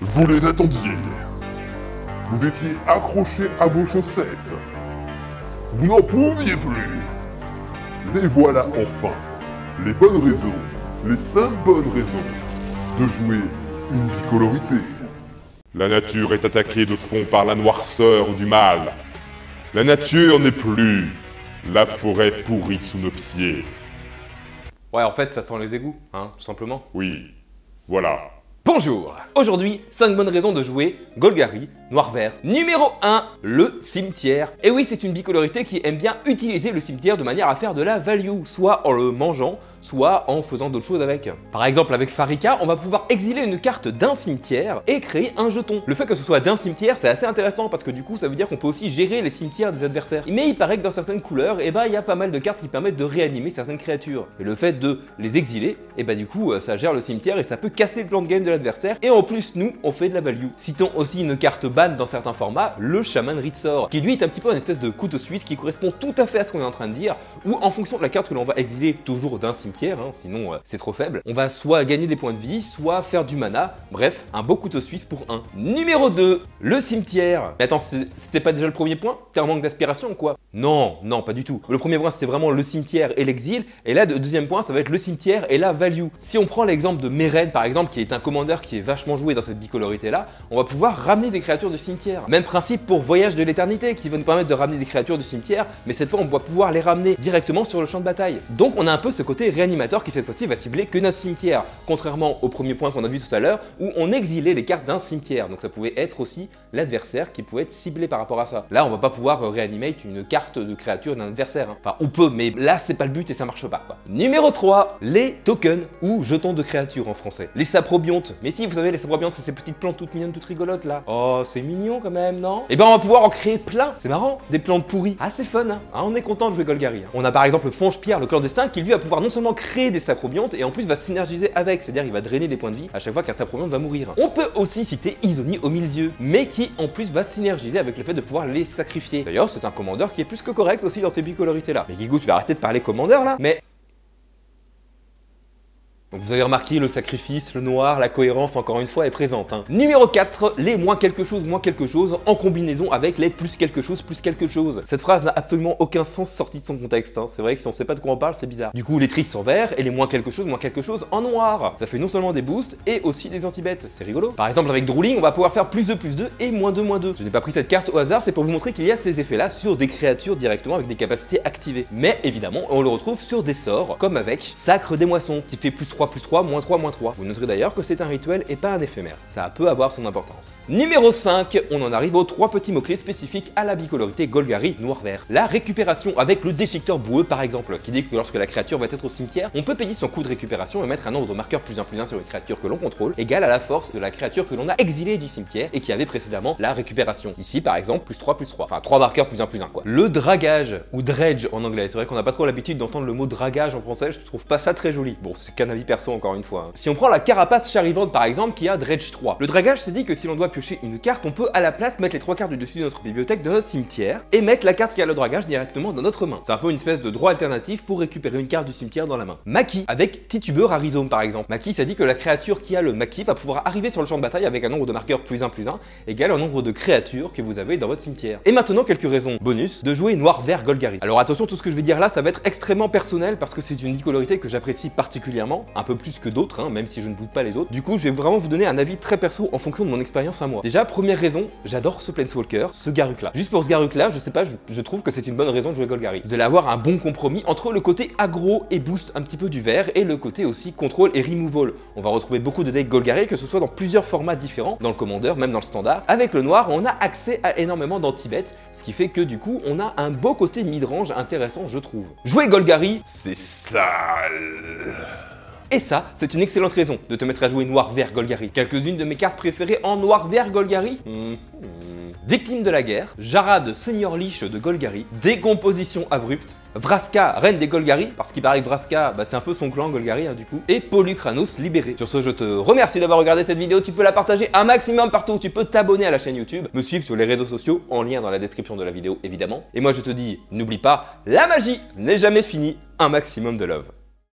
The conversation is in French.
Vous les attendiez. Vous étiez accrochés à vos chaussettes. Vous n'en pouviez plus. Les voilà enfin. Les bonnes raisons, les 5 bonnes raisons de jouer une bicolorité. La nature est attaquée de fond par la noirceur du mal. La nature n'est plus. La forêt pourrit sous nos pieds. Ouais, en fait, ça sent les égouts, hein, tout simplement. Oui, voilà. Bonjour! Aujourd'hui, 5 bonnes raisons de jouer Golgari Noir-Vert. Numéro 1, le cimetière. Et oui, c'est une bicolorité qui aime bien utiliser le cimetière de manière à faire de la value, soit en le mangeant, soit en faisant d'autres choses avec. Par exemple, avec Farika, on va pouvoir exiler une carte d'un cimetière et créer un jeton. Le fait que ce soit d'un cimetière, c'est assez intéressant parce que du coup, ça veut dire qu'on peut aussi gérer les cimetières des adversaires. Mais il paraît que dans certaines couleurs, il y a pas mal de cartes qui permettent de réanimer certaines créatures. Et le fait de les exiler, du coup, ça gère le cimetière et ça peut casser le plan de game de l'adversaire. Et en plus, nous, on fait de la value. Citons aussi une carte ban dans certains formats, le Shaman Ritsor, qui lui est un petit peu une espèce de couteau suisse qui correspond tout à fait à ce qu'on est en train de dire, où en fonction de la carte que l'on va exiler toujours d'un cimetière, sinon c'est trop faible, on va soit gagner des points de vie, soit faire du mana, bref, un beau couteau suisse pour 1. Numéro 2, le cimetière. Mais attends, c'était pas déjà le premier point? T'as un manque d'aspiration ou quoi? Non, non, pas du tout. Le premier point, c'était vraiment le cimetière et l'exil, et là, le deuxième point, ça va être le cimetière et la value. Si on prend l'exemple de Meren, par exemple, qui est un commandeur qui est vachement joué dans cette bicolorité-là, on va pouvoir ramener des créatures du cimetière. Même principe pour Voyage de l'éternité, qui va nous permettre de ramener des créatures du cimetière, mais cette fois, on va pouvoir les ramener directement sur le champ de bataille. Donc, on a un peu ce côté réanimateur qui, cette fois-ci, va cibler que notre cimetière, contrairement au premier point qu'on a vu tout à l'heure, où on exilait les cartes d'un cimetière. Donc, ça pouvait être aussi l'adversaire qui pouvait être ciblé par rapport à ça. Là, on va pas pouvoir réanimer une carte de créature d'un adversaire. Enfin, on peut, mais là, c'est pas le but et ça marche pas, quoi. Numéro 3, les tokens ou jetons de créatures en français. Les saprobiontes. Mais si, vous savez, les saprobiontes, c'est ces petites plantes toutes mignonnes, toutes rigolotes, là. Oh, c'est mignon quand même, non? Et on va pouvoir en créer plein. C'est marrant. Des plantes pourries. Ah, c'est fun, hein. Ah, on est content de jouer Golgari. On a par exemple Fonge-Pierre, le clandestin, qui lui va pouvoir non seulement créer des saprobiontes et en plus va synergiser avec, c'est-à-dire il va drainer des points de vie à chaque fois qu'un saprobionte va mourir. On peut aussi citer Izoni au milieu, mais qui en plus va synergiser avec le fait de pouvoir les sacrifier. D'ailleurs, c'est un commandeur qui est plus que correct aussi dans ces bicolorités-là. Mais Guigou, tu vas arrêter de parler commandeur là? Mais donc vous avez remarqué, le sacrifice, le noir, la cohérence encore une fois est présente. Numéro 4, les moins quelque chose en combinaison avec les plus quelque chose. Cette phrase n'a absolument aucun sens sorti de son contexte. C'est vrai que si on sait pas de quoi on parle, c'est bizarre. Du coup, les tricks en vert et les moins quelque chose en noir. Ça fait non seulement des boosts et aussi des anti-bêtes. C'est rigolo. Par exemple, avec Drooling, on va pouvoir faire +2/+2 et -2/-2. Je n'ai pas pris cette carte au hasard, c'est pour vous montrer qu'il y a ces effets-là sur des créatures directement avec des capacités activées. Mais évidemment, on le retrouve sur des sorts, comme avec Sacre des Moissons, qui fait +3/+3, -3/-3. Vous noterez d'ailleurs que c'est un rituel et pas un éphémère. Ça peut avoir son importance. Numéro 5, on en arrive aux 3 petits mots-clés spécifiques à la bicolorité Golgari Noir-Vert. La récupération avec le déchiqueteur boueux par exemple, qui dit que lorsque la créature va être au cimetière, on peut payer son coût de récupération et mettre un nombre de marqueurs +1/+1 sur une créature que l'on contrôle, égal à la force de la créature que l'on a exilée du cimetière et qui avait précédemment la récupération. Ici par exemple, +3/+3. Enfin, 3 marqueurs +1/+1 quoi. Le dragage, ou dredge en anglais, c'est vrai qu'on n'a pas trop l'habitude d'entendre le mot dragage en français, je trouve pas ça très joli. Bon, c'est qu'un avis perso encore une fois. Si on prend la carapace charivante par exemple qui a Dredge 3, le dragage c'est dit que si l'on doit piocher une carte, on peut à la place mettre les 3 cartes du dessus de notre bibliothèque de notre cimetière et mettre la carte qui a le dragage directement dans notre main. C'est un peu une espèce de droit alternatif pour récupérer une carte du cimetière dans la main. Maki avec Titubeur à rhizome par exemple. Maki ça dit que la créature qui a le Maki va pouvoir arriver sur le champ de bataille avec un nombre de marqueurs +1/+1 égal au nombre de créatures que vous avez dans votre cimetière. Et maintenant quelques raisons bonus de jouer Noir-Vert Golgari. Alors attention, tout ce que je vais dire là ça va être extrêmement personnel parce que c'est une bicolorité que j'apprécie particulièrement, un peu plus que d'autres, même si je ne boude pas les autres. Du coup, je vais vraiment vous donner un avis très perso en fonction de mon expérience à moi. Déjà, première raison, j'adore ce Planeswalker, ce Garruk là. Juste pour ce Garruk là, je sais pas, je trouve que c'est une bonne raison de jouer Golgari. Vous allez avoir un bon compromis entre le côté aggro et boost un petit peu du vert et le côté aussi contrôle et removal. On va retrouver beaucoup de decks Golgari, que ce soit dans plusieurs formats différents, dans le commandeur, même dans le standard. Avec le noir, on a accès à énormément d'anti-bêtes, ce qui fait que du coup, on a un beau côté mid-range intéressant, je trouve. Jouer Golgari, c'est sale. Et ça, c'est une excellente raison de te mettre à jouer Noir-Vert Golgari. Quelques-unes de mes cartes préférées en Noir-Vert Golgari. Victime de la guerre, Jarad Seigneur Lich de Golgari, Décomposition abrupte, Vraska Reine des Golgari, parce qu'il paraît que Vraska, c'est un peu son clan Golgari du coup, et Polukranos libéré. Sur ce, je te remercie d'avoir regardé cette vidéo, tu peux la partager un maximum partout, tu peux t'abonner à la chaîne YouTube, me suivre sur les réseaux sociaux, en lien dans la description de la vidéo évidemment. Et moi je te dis, n'oublie pas, la magie n'est jamais finie, un maximum de love.